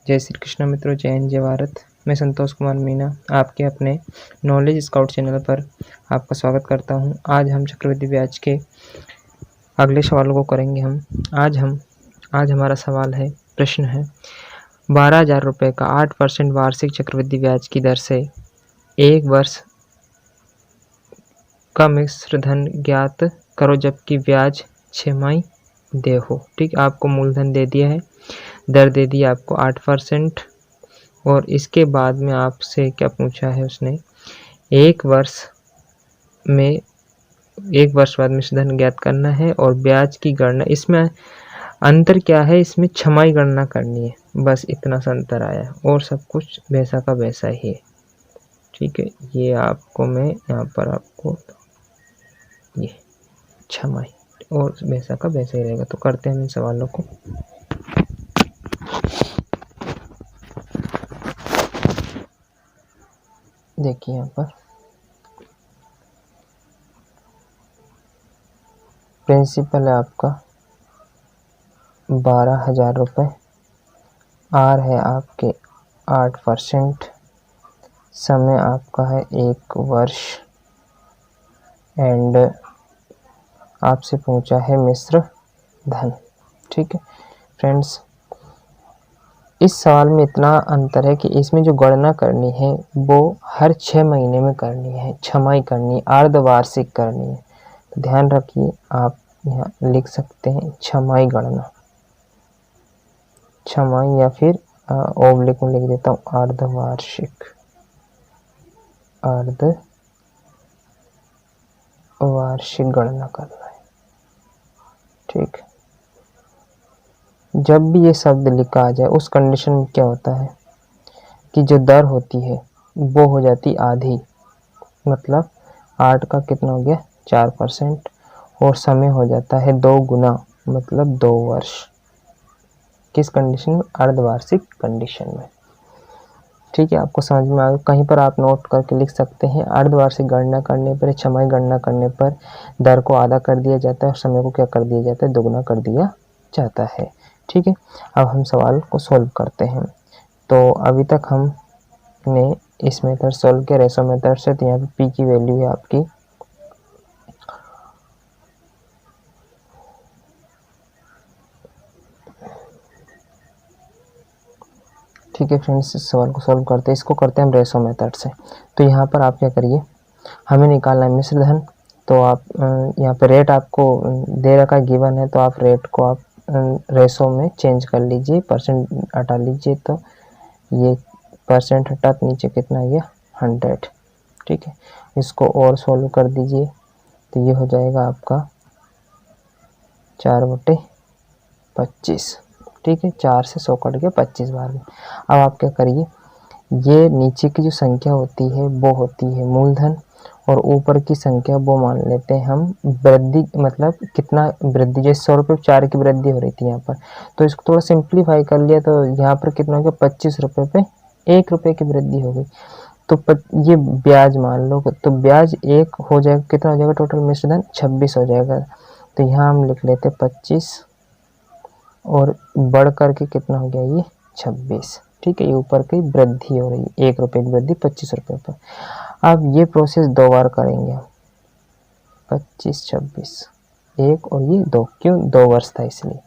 जय श्री कृष्ण मित्रों, जय हिंद, जय भारत। मैं संतोष कुमार मीना आपके अपने नॉलेज स्काउट चैनल पर आपका स्वागत करता हूं। आज हम चक्रवृद्धि ब्याज के अगले सवालों को करेंगे। आज हमारा सवाल है, प्रश्न है, 12,000 रुपये का 8% वार्षिक चक्रवृद्धि ब्याज की दर से एक वर्ष का मिश्र धन ज्ञात करो जबकि ब्याज छमाही दे हो। ठीक, आपको मूलधन दे दिया है, दर दे दिया आपको 8%, और इसके बाद में आपसे क्या पूछा है उसने, एक वर्ष बाद मिश्र धन ज्ञात करना है और ब्याज की गणना। इसमें अंतर क्या है, इसमें छमाही गणना करनी है, बस इतना सा अंतर आया और सब कुछ वैसा का वैसा ही है। ठीक है, ये आपको मैं यहाँ पर आपको ये छमाही और वैसा का वैसा ही रहेगा। तो करते हैं इन सवालों को। देखिए यहाँ पर प्रिंसिपल है आपका 12,000 रुपये, आर है आपके 8%, समय आपका है 1 वर्ष, एंड आपसे पूछा है मिश्र धन। ठीक है फ्रेंड्स, इस सवाल में इतना अंतर है कि इसमें जो गणना करनी है वो हर 6 महीने में करनी है, छमाही करनी है, अर्धवार्षिक करनी है। तो ध्यान रखिए, आप यहाँ लिख सकते हैं छमाही गणना, छमाही, या फिर ओब्लिक में लिख देता हूँ अर्धवार्षिक गणना करना है। ठीक, जब भी ये शब्द लिखा आ जाए उस कंडीशन में क्या होता है कि जो दर होती है वो हो जाती आधी, मतलब 8 का कितना हो गया 4%, और समय हो जाता है 2 गुना, मतलब 2 वर्ष। किस कंडीशन में? अर्धवार्षिक कंडीशन में। ठीक है, आपको समझ में आ गया। कहीं पर आप नोट करके लिख सकते हैं, अर्धवार्षिक गणना करने पर, छमाही गणना करने पर दर को आधा कर दिया जाता है और समय को क्या कर दिया जाता है, दोगुना कर दिया जाता है। ठीक है, अब हम सवाल को सॉल्व करते हैं। तो अभी तक हमने इस मेथड सॉल्व किया रेशो मेथड से। तो यहाँ पे पी की वैल्यू है आपकी ठीक है फ्रेंड्स, इस सवाल को सॉल्व करते हैं। इसको करते हैं हम रेशो मेथड से। तो यहाँ पर आप क्या करिए, हमें निकालना है मिश्र धन। तो आप यहाँ पे रेट आपको दे रखा है, गिवन है, तो आप रेट को आप रेशो में चेंज कर लीजिए, परसेंट हटा लीजिए। तो ये परसेंट हटा तो नीचे कितना आ गया 100। ठीक है, इसको और सॉल्व कर दीजिए तो ये हो जाएगा आपका 4/25। ठीक है, 4 से 100 कट के 25 बार में। अब आप क्या करिए, ये नीचे की जो संख्या होती है वो होती है मूलधन, और ऊपर की संख्या वो मान लेते हैं हम वृद्धि, मतलब कितना वृद्धि, जैसे 100 रुपये 4 की वृद्धि हो रही थी यहाँ पर, तो इसको थोड़ा सिंप्लीफाई कर लिया तो यहाँ पर कितना हो गया 25 रुपये पे 1 रुपये की वृद्धि हो गई। तो ये ब्याज मान लो, तो ब्याज 1 हो जाएगा, कितना हो जाएगा टोटल मिश्र धन 26 हो जाएगा। तो यहाँ हम लिख लेते 25 और बढ़ करके कितना हो गया ये 26। ठीक है, ये ऊपर की वृद्धि हो रही है, 1 रुपये की वृद्धि 25 रुपये पर। अब ये प्रोसेस 2 बार करेंगे, 25 26 1 और ये 2, क्यों 2 वर्ष था इसलिए।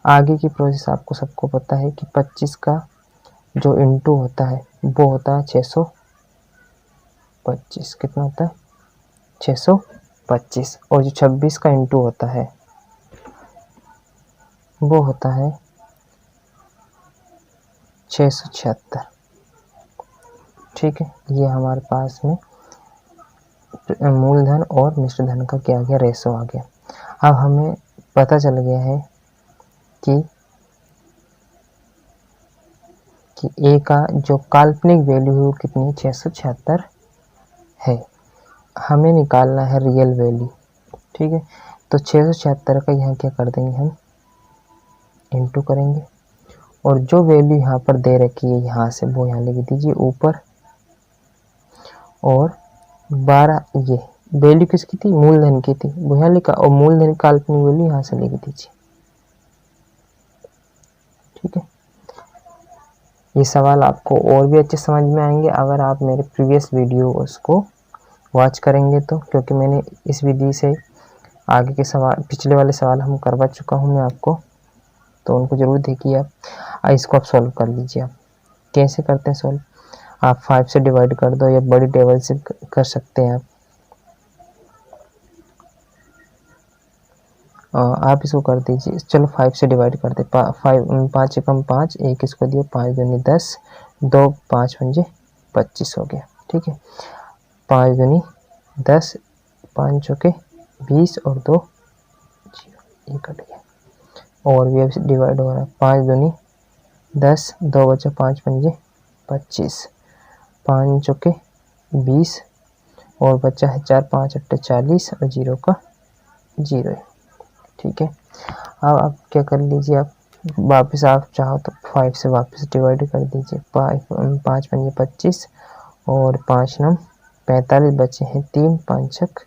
आगे की प्रोसेस आपको सबको पता है कि 25 का जो इंटू होता है वो होता है 625, कितना होता है 625, और जो 26 का इंटू होता है वो होता है 676। ठीक है, ये हमारे पास में मूलधन और मिश्र धन का क्या आ गया, रेशो आ गया। अब हमें पता चल गया है कि ए का जो काल्पनिक वैल्यू है वो कितनी 676 है। हमें निकालना है रियल वैल्यू। ठीक है, तो 676 का यहाँ क्या कर देंगे हम, इंटू करेंगे, और जो वैल्यू यहाँ पर दे रखी है यहाँ से वो यहाँ लिख दीजिए ऊपर, और 12 ये वैल्यू किसकी थी, मूलधन की थी, वो यहाँ लिखा, और मूलधन काल्पनिक वैल्यू यहाँ से लिख दीजिए। ठीक है, ये सवाल आपको और भी अच्छे समझ में आएंगे अगर आप मेरे प्रीवियस वीडियोस को वॉच करेंगे तो, क्योंकि मैंने इस विधि से आगे के सवाल, पिछले वाले सवाल हम करवा चुका हूँ मैं आपको, तो उनको ज़रूर देखिए आप। इसको आप सॉल्व कर लीजिए। आप कैसे करते हैं सॉल्व, आप 5 से डिवाइड कर दो या बड़ी टेबल से कर सकते हैं आप इसको कर दीजिए। चलो 5 से डिवाइड कर दे। 5 एकम 5, एक इसको दिए, 5 दूनी 10, 2 5 पंजे 25 हो गया। ठीक है, 5 दूनी 10, 5 चौके 20 और 2 ये कट गया। और भी अब डिवाइड हो रहा है। 5 दूनी 10, 2 बचा, 5 पंजे 25, 5 चौके 20 और बचा है 4, 5 अट्ठे 40 और 0 का 0 है। ठीक है, अब आप क्या कर लीजिए, आप वापस आप चाहो तो 5 से वापस डिवाइड कर दीजिए। 5 पंजे 25 और 5 नम 45, बचे हैं 3, 5 छक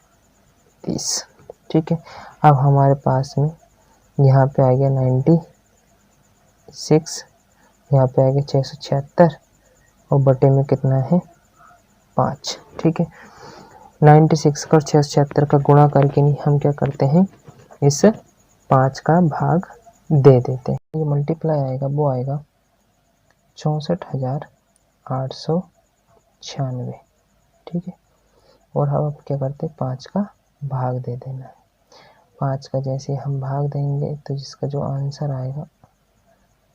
30। ठीक है, अब हमारे पास में यहाँ पे आ गया 96, यहाँ पे आ गया 676 और बटे में कितना है 5। ठीक है, 96 का और 676 का गुणा करके नहीं हम क्या करते हैं, इस 5 का भाग दे देते हैं। जो मल्टीप्लाई आएगा वो आएगा 64,896। ठीक है, और हम अब क्या करते हैं, 5 का भाग दे देना है। 5 का जैसे हम भाग देंगे तो जिसका जो आंसर आएगा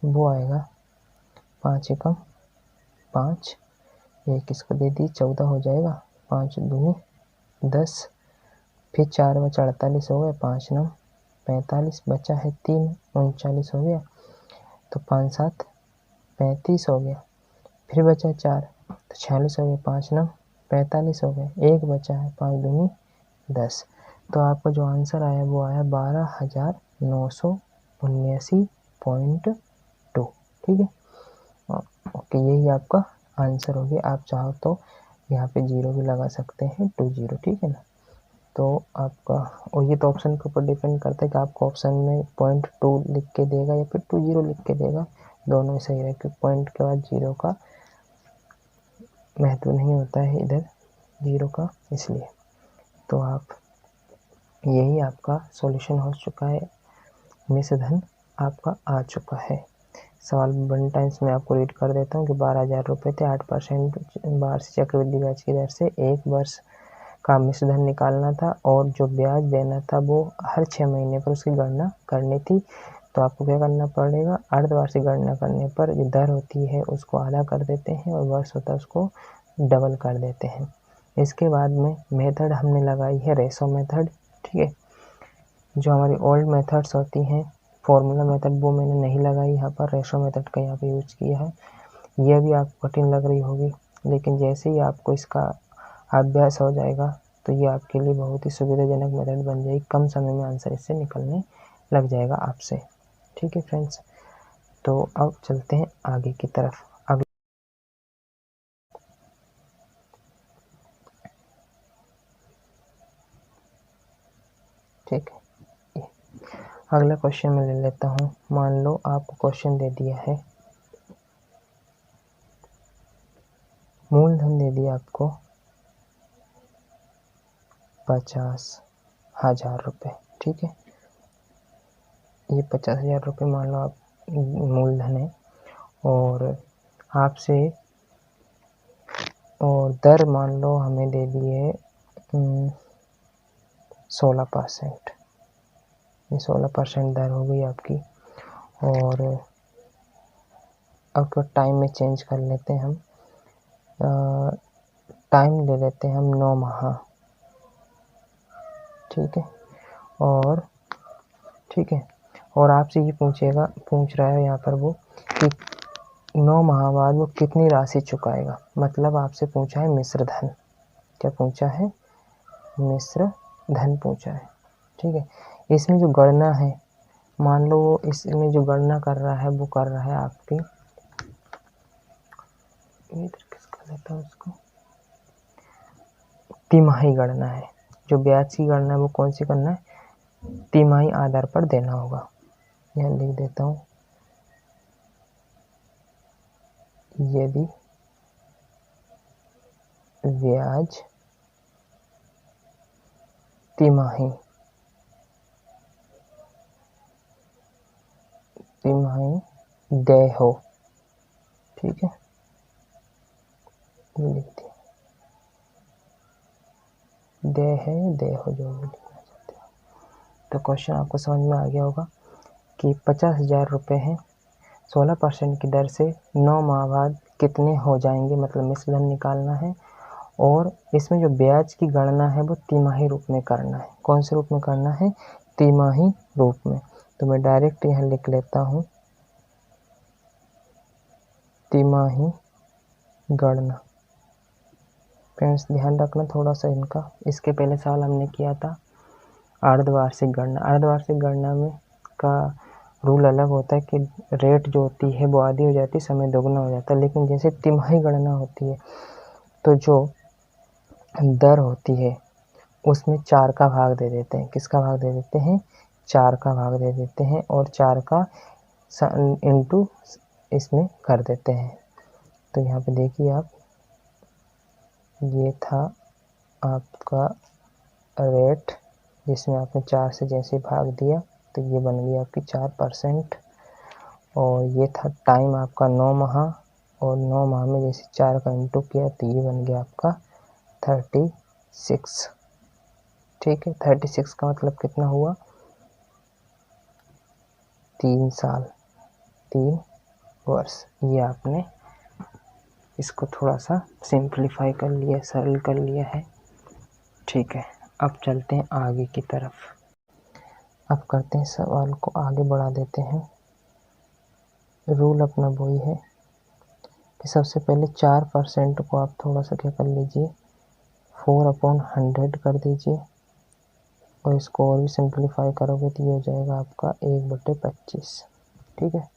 वो आएगा 5 एकम 5, एक इसको दे दी 14 हो जाएगा, 5 दूनी 10, फिर 4 बचा 48 हो गए, 5 नौ 45, बचा है 3, 39 हो गया, तो 5 7 35 हो गया, फिर बचा 4 तो 46 हो गया, 5 नौ 45 हो गए, एक बचा है 5 दूनी 10। तो आपका जो आंसर आया वो आया 12,979.2। ठीक है, ओके, यही आपका आंसर हो गया। आप चाहो तो यहाँ पे 0 भी लगा सकते हैं, 20। ठीक है ना, तो आपका, और ये तो ऑप्शन के ऊपर डिपेंड करता है कि आपको ऑप्शन में 0.2 लिख के देगा या फिर 20 लिख के देगा, दोनों ही सही है, क्योंकि पॉइंट के बाद 0 का महत्व नहीं होता है इधर 0 का, इसलिए। तो आप, यही आपका सॉल्यूशन हो चुका है, मिश्र धन आपका आ चुका है। सवाल 1 टाइम्स में आपको रीड कर देता हूँ कि 12,000 रुपये थे, 8% वार्षिक चक्रवृद्धि ब्याज की दर से 1 वर्ष का मिश्र धन निकालना था और जो ब्याज देना था वो हर 6 महीने पर उसकी गणना करनी थी। तो आपको क्या करना पड़ेगा, अर्धवार्षिक गणना करने पर जो दर होती है उसको आधा कर देते हैं और वर्ष होता है उसको डबल कर देते हैं। इसके बाद में मेथड हमने लगाई है रेशो मेथड। ठीक है, जो हमारी ओल्ड मेथड्स होती हैं, फॉर्मूला मेथड, वो मैंने नहीं लगाई यहाँ पर, रेशो मेथड का यहाँ पे यूज किया है। यह भी आपको कठिन लग रही होगी, लेकिन जैसे ही आपको इसका अभ्यास हो जाएगा तो ये आपके लिए बहुत ही सुविधाजनक मेथड बन जाएगी, कम समय में आंसर इससे निकलने लग जाएगा आपसे। ठीक है फ्रेंड्स, तो अब चलते हैं आगे की तरफ। ठीक है, अगला क्वेश्चन मैं ले लेता हूँ। मान लो आपको क्वेश्चन दे दिया है, मूलधन दे दिया आपको 50,000 रुपये। ठीक है, ये 50,000 रुपये मान लो आप मूलधन है, और आपसे, और दर मान लो हमें दे दी है 16%। ये 16% दर हो गई आपकी। और अब टाइम में चेंज कर लेते हैं हम, टाइम ले लेते हैं हम 9 माह। ठीक है, और ठीक है, और आपसे ये पूछ रहा है यहाँ पर वो कि 9 माह बाद वो कितनी राशि चुकाएगा। मतलब आपसे पूछा है मिश्र धन, क्या पूछा है, मिश्र धन पूछा है। ठीक है, इसमें जो गणना है, मान लो वो इसमें जो गणना कर रहा है वो कर रहा है आपकी, किसका लेता है उसको, तिमाही गणना है। जो ब्याज की गणना है वो कौन सी करना है, तिमाही आधार पर देना होगा। यह लिख देता हूँ, यदि ब्याज तिमाही देय हो, ठीक है, ये लिख दिया, देय है, देय हो, जो भी लिखना चाहते हो। तो क्वेश्चन आपको समझ में आ गया होगा कि 50,000 रुपये हैं, 16% की दर से 9 माह बाद कितने हो जाएंगे, मतलब मिश्र धन निकालना है। और इसमें जो ब्याज की गणना है वो तिमाही रूप में करना है। कौन से रूप में करना है? तिमाही रूप में। तो मैं डायरेक्ट यहाँ लिख लेता हूँ, तिमाही गणना। फ्रेंड्स ध्यान रखना थोड़ा सा इनका, इसके पहले साल हमने किया था अर्धवार्षिक गणना। अर्धवार्षिक गणना में का रूल अलग होता है कि रेट जो होती है वो आधी हो जाती है, समय दोगुना हो जाता है। लेकिन जैसे तिमाही गणना होती है तो जो दर होती है उसमें 4 का भाग दे देते हैं। किसका भाग दे देते हैं? 4 का भाग दे देते हैं और 4 का इंटू इसमें कर देते हैं। तो यहाँ पे देखिए आप, ये था आपका रेट जिसमें आपने 4 से जैसे भाग दिया तो ये बन गई आपकी 4%। और ये था टाइम आपका 9 माह, और 9 माह में जैसे 4 का इंटू किया तो ये बन गया आपका 36। ठीक है, 36 का मतलब कितना हुआ? 3 साल, 3 वर्ष। ये आपने इसको थोड़ा सा सिंप्लीफाई कर लिया, सरल कर लिया है। ठीक है, अब चलते हैं आगे की तरफ। अब करते हैं सवाल को आगे बढ़ा देते हैं। रूल अपना वही है कि सबसे पहले 4% को आप थोड़ा सा क्या कर लीजिए, 4/100 कर दीजिए, और इसको और भी सिंप्लीफाई करोगे तो ये हो जाएगा आपका 1/25। ठीक है,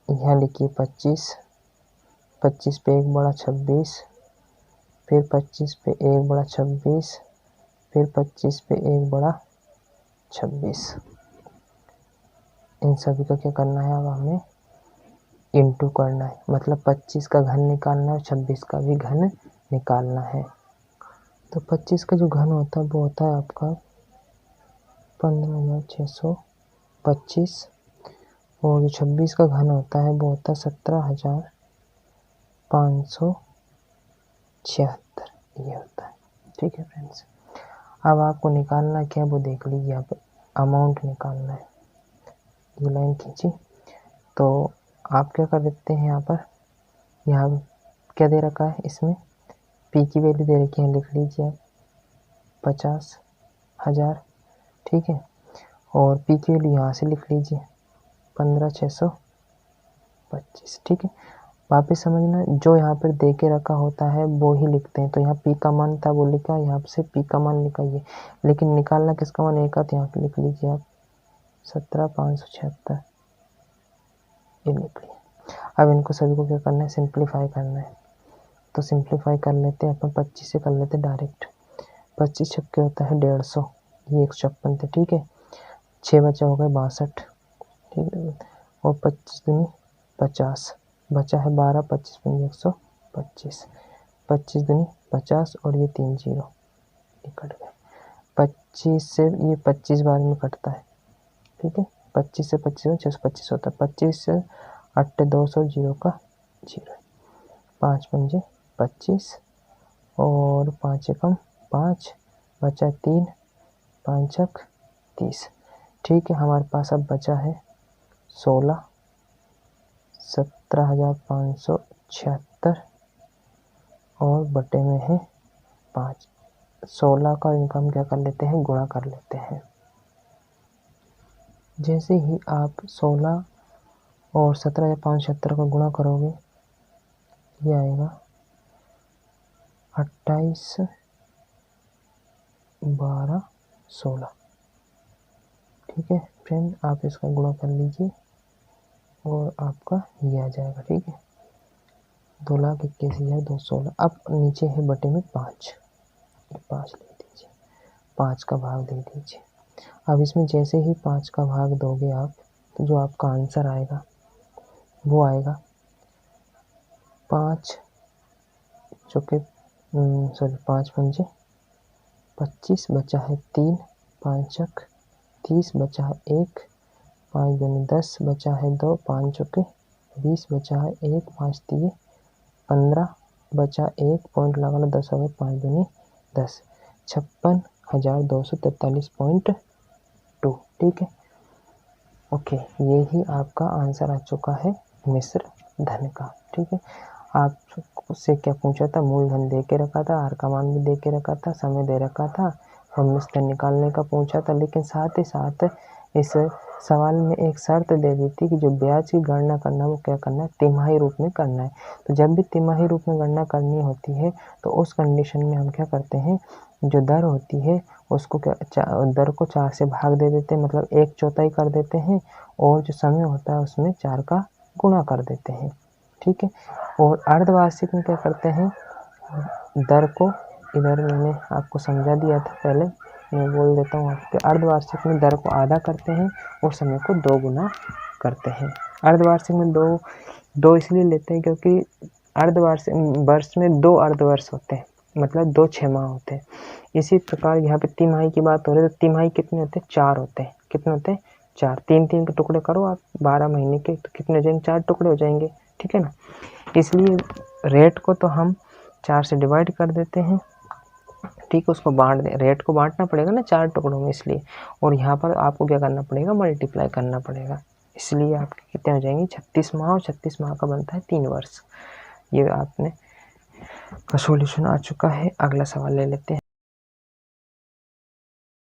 यहाँ लिखिए 25, 25 पे 1 बड़ा 26, फिर 25 पे 1 बड़ा 26, फिर 25 पे 1 बड़ा 26। इन सभी का क्या करना है, अब हमें इंटू करना है, मतलब 25 का घन निकालना है और 26 का भी घन निकालना है। तो 25 का जो घन होता है वो होता है आपका 15,625, और जो 26 का घन होता है वो होता है 17,576, ये होता है। ठीक है फ्रेंड्स, अब आपको निकालना क्या है वो देख लीजिए। यहाँ पे अमाउंट निकालना है, ये लाइन खींची तो आप क्या कर देते हैं, यहाँ पर यहाँ क्या दे रखा है, इसमें पी की वैल्यू दे रखी है, लिख लीजिए आप 50,000। ठीक है, और पी की वैल्यू यहाँ से लिख लीजिए 15,625। ठीक है, वापस समझना, जो यहाँ पर दे के रखा होता है वो ही लिखते हैं। तो यहाँ पी का मान था वो लिखा, यहाँ से पी का मान लिखा ये, लेकिन निकालना किसका मान एक का, तो यहाँ पे लिख लीजिए आप 17,576, ये लिख लिया। अब इनको सभी को क्या करना है, सिंप्लीफाई करना है। तो सिंप्लीफाई कर लेते हैं अपन, 25 से कर लेते हैं डायरेक्ट। 25 छक्के होता है 150, ये 156 थे। ठीक है, 6 बचा हो गए 62। ठीक है, और 25 दूनी 50, बचा है 12, 25 पंजे 125, 25 दूनी 50, और ये 3 जीरो ये कट गए। 25 से ये 25 बार में कटता है। ठीक है, 25 से 25 625 होता है। 25 से 8 200, जीरो का जीरो, 5 पंजे 25, और 5 एकम 5, बचा 3, 5 छक 30। ठीक है, हमारे पास अब बचा है 16, 17,576, और बटे में है 5। 16 का इनका हम क्या कर लेते हैं, गुणा कर लेते हैं। जैसे ही आप 16 और 17,576 का गुणा करोगे, ये आएगा 28, 12, 16। ठीक है फ्रेंड, आप इसका गुणा कर लीजिए और आपका ये आ जाएगा। ठीक है, 2,21,216। अब नीचे है बटे में 5, 5 ले दीजिए, 5 का भाग दे दीजिए। अब इसमें जैसे ही 5 का भाग दोगे आप, तो जो आपका आंसर आएगा वो आएगा 5 चौके 5 पंजे 25 बचा है 3, 5 चक 30 बचा है 1, 5 दूनी 10 बचा है 2, 5 चौके 20 बचा है 1, 5 तिये 15 बचा 1 पॉइंट लगा लो 10 हो गए 5 दूनी 10 56,243.2। ठीक है, ओके, यही आपका आंसर आ चुका है मिस्र धन का। ठीक है, आपसे क्या पूछा था, मूलधन दे के रखा था, आर का मान भी दे के रखा था, समय दे रखा था और मिस्र निकालने का पूछा था, लेकिन साथ ही साथ इस सवाल में एक शर्त दे दी थी कि जो ब्याज की गणना करना वो क्या करना है, तिमाही रूप में करना है। तो जब भी तिमाही रूप में गणना करनी होती है तो उस कंडीशन में हम क्या करते हैं, जो दर होती है उसको दर को 4 से भाग दे देते हैं, मतलब 1/4 कर देते हैं, और जो समय होता है उसमें 4 का गुणा कर देते हैं। ठीक है, और अर्धवार्षिक में क्या करते हैं, दर को इधर मैंने आपको समझा दिया था पहले, मैं बोल देता हूँ आपके, अर्धवार्षिक में दर को आधा करते हैं और समय को 2 गुना करते हैं। अर्धवार्षिक में दो इसलिए लेते हैं क्योंकि अर्धवार्षिक वर्ष में 2 अर्धवर्ष होते हैं, मतलब 2 6 माह होते हैं। इसी प्रकार यहाँ पे तिमाही की बात हो रही है तो तिमाही कितने होते हैं, 4 होते हैं। कितने होते हैं, 4, 3-3 के टुकड़े करो आप 12 महीने के, तो कितने हो जाएंगे, 4 टुकड़े हो जाएंगे। ठीक है ना, इसलिए रेट को तो हम 4 से डिवाइड कर देते हैं। ठीक है, उसको बांट दे, रेट को बांटना पड़ेगा ना 4 टुकड़ों में, इसलिए, और यहाँ पर आपको क्या करना पड़ेगा, मल्टीप्लाई करना पड़ेगा, इसलिए आपके कितने हो जाएंगे, 36 माह, और 36 माह का बनता है 3 वर्ष। ये आपने का सॉल्यूशन आ चुका है। अगला सवाल ले लेते हैं,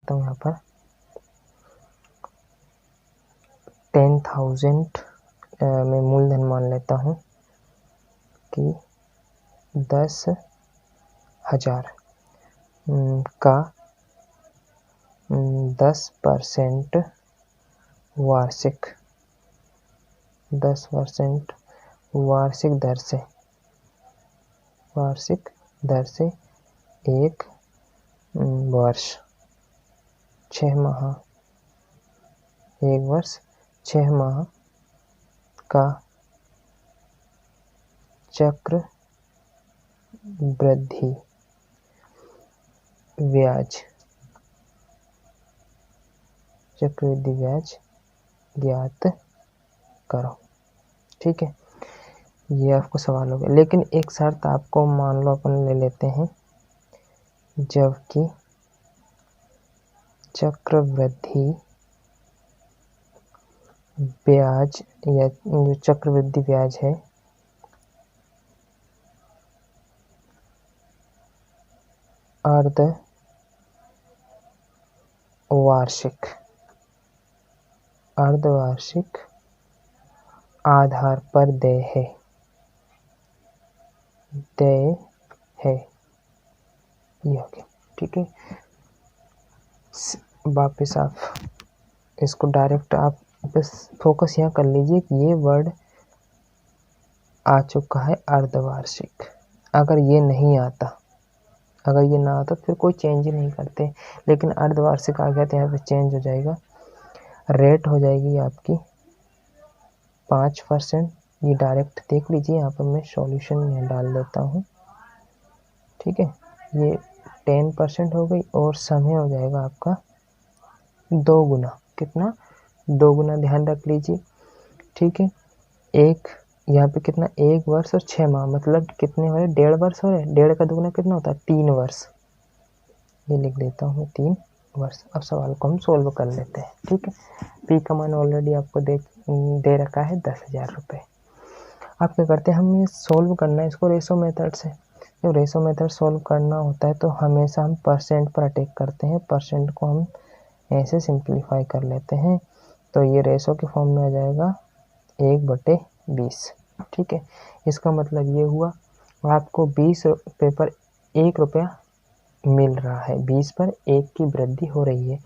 तो यहाँ पर 10,000 मैं मूलधन मान लेता हूँ कि 10,000 का 10% वार्षिक 10% वार्षिक दर से 1 वर्ष 6 माह, 1 वर्ष 6 माह का चक्र वृद्धि ब्याज चक्रवृद्धि ब्याज ज्ञात करो। ठीक है, ये आपको सवाल हो गया, लेकिन एक शर्त आपको मान लो अपन ले लेते हैं, जबकि चक्रवृद्धि ब्याज या जो चक्रवृद्धि ब्याज है अर्धवार्षिक आधार पर देय है, ये हो गया। ठीक है, वापस आप इसको डायरेक्ट आप बस फोकस यहाँ कर लीजिए कि ये वर्ड आ चुका है अर्धवार्षिक। अगर ये नहीं आता, अगर ये ना आता तो फिर कोई चेंज ही नहीं करते, लेकिन अर्धवार्षिक आ गया तो यहाँ पे चेंज हो जाएगा, रेट हो जाएगी आपकी 5%। ये डायरेक्ट देख लीजिए, यहाँ पर मैं सॉल्यूशन में डाल देता हूँ। ठीक है, ये 10% हो गई और समय हो जाएगा आपका 2 गुना, कितना, 2 गुना, ध्यान रख लीजिए। ठीक है, एक यहाँ पे कितना, 1 वर्ष और 6 माह, मतलब कितने हो रहे, 1.5 वर्ष हो रहे, 1.5 का दुगुना कितना होता है, 3 वर्ष, ये लिख देता हूँ 3 वर्ष। अब सवाल को हम सोल्व कर लेते हैं। ठीक है, पी का मान ऑलरेडी आपको दे रखा है 10,000 रुपये। आप क्या करते हैं, हमें सोल्व करना है इसको रेशो मेथड से। जब रेशो मेथड सोल्व करना होता है तो हमेशा हम परसेंट पर अटैक करते हैं, परसेंट को हम ऐसे सिंप्लीफाई कर लेते हैं, तो ये रेशो के फॉर्म में आ जाएगा 1/20। ठीक है, इसका मतलब ये हुआ आपको 20 रुपये पर 1 रुपया मिल रहा है, 20 पर 1 की वृद्धि हो रही है।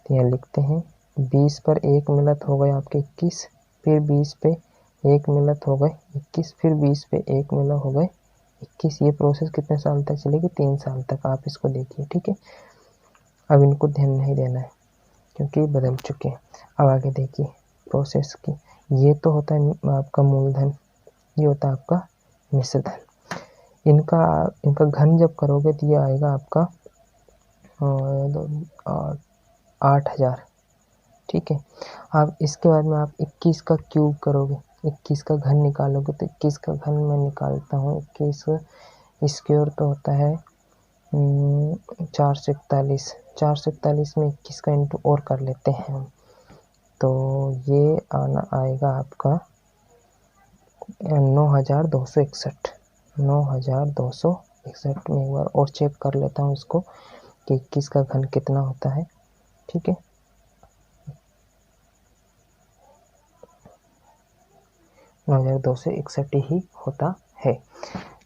तो यहाँ लिखते हैं 20 पर 1 मिला तो हो गए आपके 21, फिर 20 पे 1 मिला तो हो गए 21, फिर 20 पे 1 मिला हो गए 21। ये प्रोसेस कितने साल तक चलेगी, 3 साल तक। आप इसको देखिए। ठीक है, अब इनको ध्यान नहीं देना है क्योंकि बदल चुके हैं। अब आगे देखिए प्रोसेस की, ये तो होता है आपका मूलधन, ये होता है आपका मिश्र धन। इनका घन जब करोगे तो ये आएगा आपका 8,000। ठीक है। अब इसके बाद में आप 21 का क्यूब करोगे, 21 का घन निकालोगे तो 21 का घन मैं निकालता हूँ। 21 स्क्वायर तो होता है 441। 441 में 21 का इंटू और कर लेते हैं हम, तो ये आएगा आपका 9,261। 9,261 में एक बार और चेक कर लेता हूँ इसको कि 21 का घन कितना होता है। ठीक है, 9,261 ही होता है।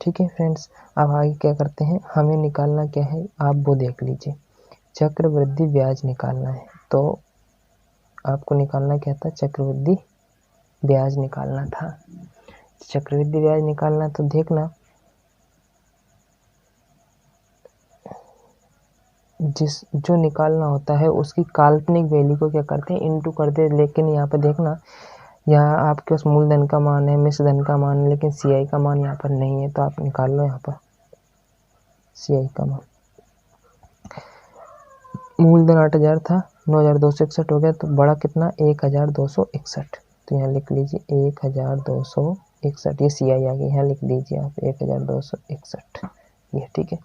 ठीक है फ्रेंड्स, अब आगे क्या करते हैं, हमें निकालना क्या है आप वो देख लीजिए। चक्रवृद्धि ब्याज निकालना है, तो आपको निकालना क्या था, चक्रवृद्धि ब्याज निकालना था। चक्रवृद्धि ब्याज निकालना तो देखना, जो निकालना होता है उसकी काल्पनिक वैल्यू को क्या करते हैं, इनटू करते हैं। लेकिन यहाँ पे देखना, यहाँ आपके पास मूलधन का मान है, मिश्र धन का मान है, लेकिन सीआई का मान यहाँ पर नहीं है, तो आप निकाल लो यहाँ पर सीआई का मान। मूलधन 8,000 था, 9,261 हो गया, तो बड़ा कितना 1,261। तो यहाँ लिख लीजिए 1,261, ये सीआई आ गई, यहाँ लिख दीजिए आप 1,261, ये ठीक है।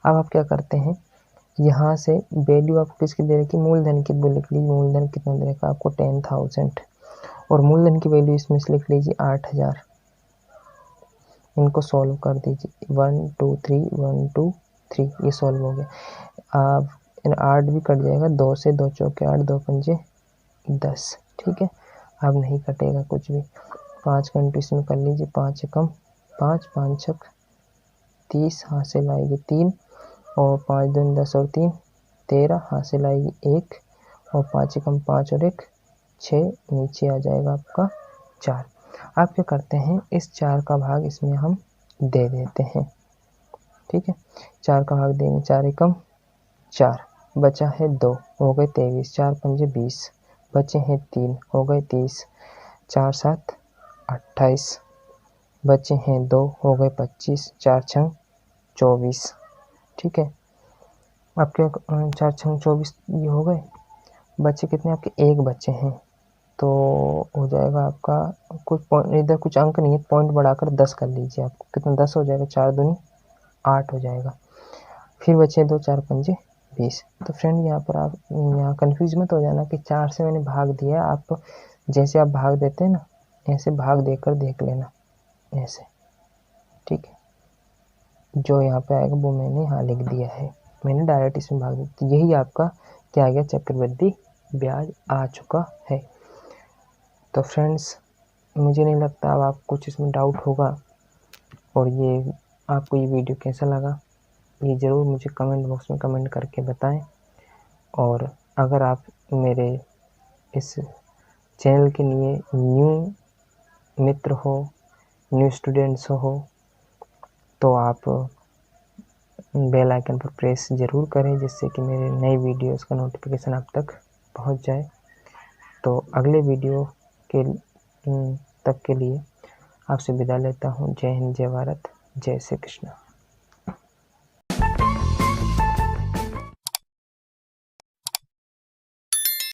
अब आप क्या करते हैं, यहाँ से वैल्यू आपको किसकी दे रखी, मूलधन की, वो लिख लीजिए मूलधन कितना दे रखा आपको 10,000, और मूलधन की वैल्यू इसमें से लिख लीजिए 8,000। इनको सॉल्व कर दीजिए, 1 2 3 1 2 3, ये सॉल्व हो गया। अब 8 भी कट जाएगा, 2 से 2 चौके 8, 2 पंजे 10। ठीक है, अब नहीं कटेगा कुछ भी। 5 का इंटू इसमें कर लीजिए, 5 एकम 5, 5 छक 30, हासिल आएगी 3, और 5 दूनी 10 और 3 13, हासिल आएगी 1, और 5 एकम 5 और 1 6, नीचे आ जाएगा आपका 4। आप क्या करते हैं, इस 4 का भाग इसमें हम दे देते हैं। ठीक है, 4 का भाग देंगे, 4 एकम 4, बचा है 2, हो गए 23, 4 पंजे 20, बचे हैं 3, हो गए 30, 4 7 28, बचे हैं 2, हो गए 25, 4 छंग 24। ठीक है, अब क्या 4 छंग 24 ये हो गए, बचे कितने आपके, 1 बचे हैं, तो हो जाएगा आपका कुछ पॉइंट, इधर कुछ अंक नहीं है, पॉइंट बढ़ाकर 10 कर लीजिए, आपको कितना 10 हो जाएगा, 4 दूनी 8 हो जाएगा। फिर बचे 2, 4 पंजे 20। तो फ्रेंड यहाँ पर आप यहाँ कंफ्यूज मत हो जाना कि 4 से मैंने भाग दिया, आप जैसे आप भाग देते हैं ना, ऐसे भाग देकर देख लेना ऐसे। ठीक है, जो यहाँ पे आएगा वो मैंने यहाँ लिख दिया है, मैंने डायरेक्ट इसमें भाग दिया, तो यही आपका क्या आ गया, चक्रवृद्धि ब्याज आ चुका है। तो फ्रेंड्स, मुझे नहीं लगता अब आपको कुछ इसमें डाउट होगा, और ये आपको ये वीडियो कैसा लगा ये ज़रूर मुझे कमेंट बॉक्स में कमेंट करके बताएं। और अगर आप मेरे इस चैनल के लिए न्यू मित्र हो, न्यू स्टूडेंट्स हो, तो आप बेल आइकन पर प्रेस ज़रूर करें, जिससे कि मेरे नए वीडियोस का नोटिफिकेशन आप तक पहुंच जाए। तो अगले वीडियो के तक के लिए आपसे विदा लेता हूं। जय हिंद, जय भारत, जय श्री कृष्ण।